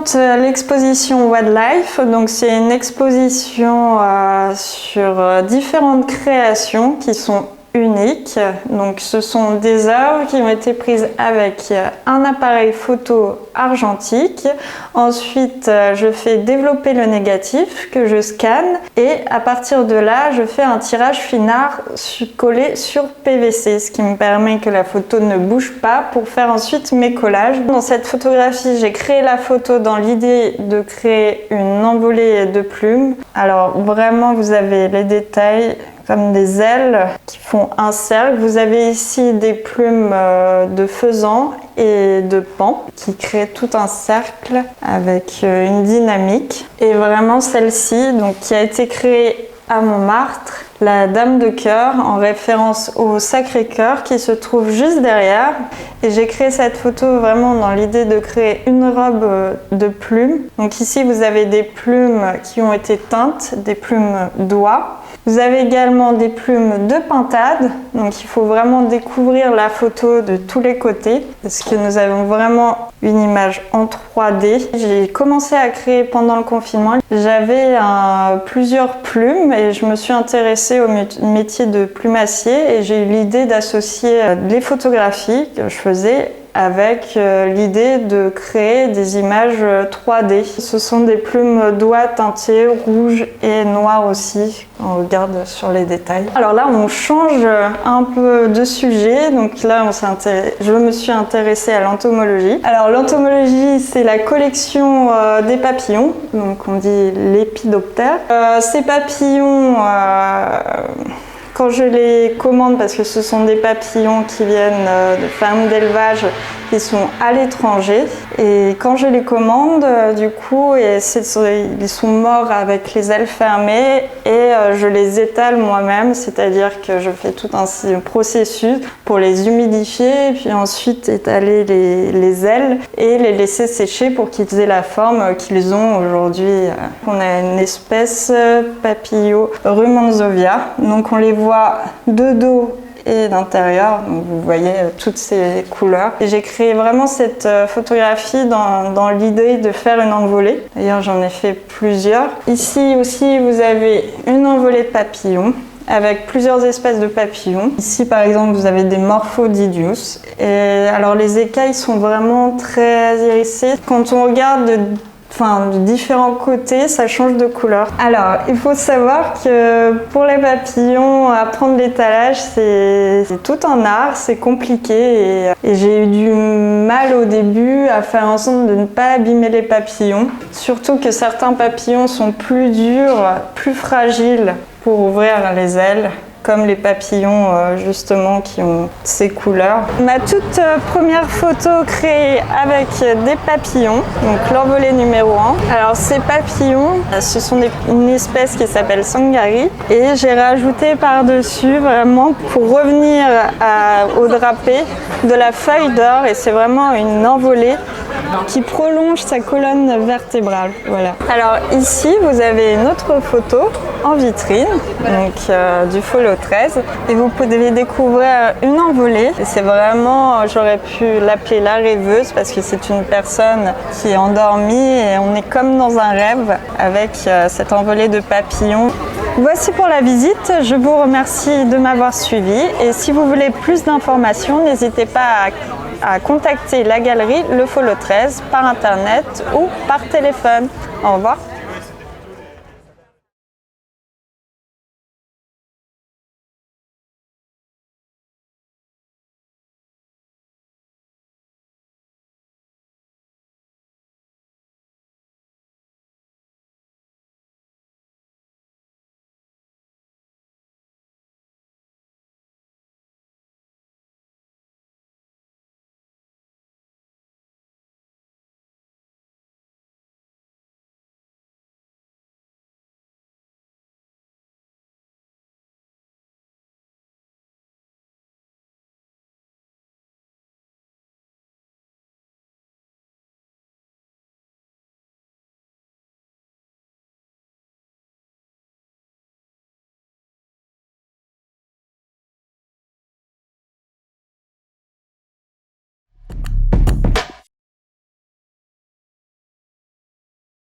présente l'exposition Wildlife. Donc c'est une exposition sur différentes créations qui sont uniques. Donc ce sont des œuvres qui ont été prises avec un appareil photo argentique. Ensuite, je fais développer le négatif que je scanne et à partir de là, je fais un tirage finard collé sur PVC, ce qui me permet que la photo ne bouge pas pour faire ensuite mes collages. Dans cette photographie, j'ai créé la photo dans l'idée de créer une envolée de plumes. Alors vraiment, vous avez les détails comme des ailes qui font un cercle. Vous avez ici des plumes de faisan et de paon qui créent tout un cercle avec une dynamique. Et vraiment celle-ci, donc qui a été créée à Montmartre, la Dame de Cœur, en référence au Sacré-Cœur qui se trouve juste derrière. Et j'ai créé cette photo vraiment dans l'idée de créer une robe de plumes. Donc ici vous avez des plumes qui ont été teintes, des plumes d'oie. Vous avez également des plumes de pintade, donc il faut vraiment découvrir la photo de tous les côtés parce que nous avons vraiment une image en 3D. J'ai commencé à créer pendant le confinement. J'avais plusieurs plumes et je me suis intéressée au métier de plumassier et j'ai eu l'idée d'associer les photographies que je faisais avec l'idée de créer des images 3D. Ce sont des plumes d'oie teintées rouge et noir aussi, quand on regarde sur les détails. Alors là, on change un peu de sujet. Donc là, je me suis intéressée à l'entomologie. Alors l'entomologie, c'est la collection des papillons, donc on dit lépidoptères. Ces papillons, quand je les commande, parce que ce sont des papillons qui viennent de fermes d'élevage qui sont à l'étranger, et quand je les commande, du coup, ils sont morts avec les ailes fermées et je les étale moi-même, c'est-à-dire que je fais tout un processus pour les humidifier, puis ensuite étaler les ailes et les laisser sécher pour qu'ils aient la forme qu'ils ont aujourd'hui. On a une espèce Papilio rumanzovia, donc on les voit de dos et d'intérieur, donc vous voyez toutes ces couleurs. Et j'ai créé vraiment cette photographie dans l'idée de faire une envolée. D'ailleurs, j'en ai fait plusieurs. Ici aussi, vous avez une envolée de papillons avec plusieurs espèces de papillons. Ici, par exemple, vous avez des Morphodidius. Et alors, les écailles sont vraiment très hérissées. Quand on regarde de différents côtés, ça change de couleur. Alors, il faut savoir que pour les papillons, apprendre l'étalage, c'est tout un art, c'est compliqué et j'ai eu du mal au début à faire en sorte de ne pas abîmer les papillons. Surtout que certains papillons sont plus durs, plus fragiles pour ouvrir les ailes, comme les papillons justement qui ont ces couleurs. Ma toute première photo créée avec des papillons, donc l'envolée numéro 1. Alors ces papillons, ce sont une espèce qui s'appelle Sangari et j'ai rajouté par-dessus vraiment pour revenir au drapé de la feuille d'or et c'est vraiment une envolée qui prolonge sa colonne vertébrale. Voilà. Alors ici, vous avez une autre photo en vitrine, donc du Follow 13, et vous pouvez découvrir une envolée. Et c'est vraiment, j'aurais pu l'appeler la rêveuse parce que c'est une personne qui est endormie et on est comme dans un rêve avec cette envolée de papillons. Voici pour la visite, je vous remercie de m'avoir suivi et si vous voulez plus d'informations, n'hésitez pas à contacter la galerie Le Follow 13 par internet ou par téléphone. Au revoir.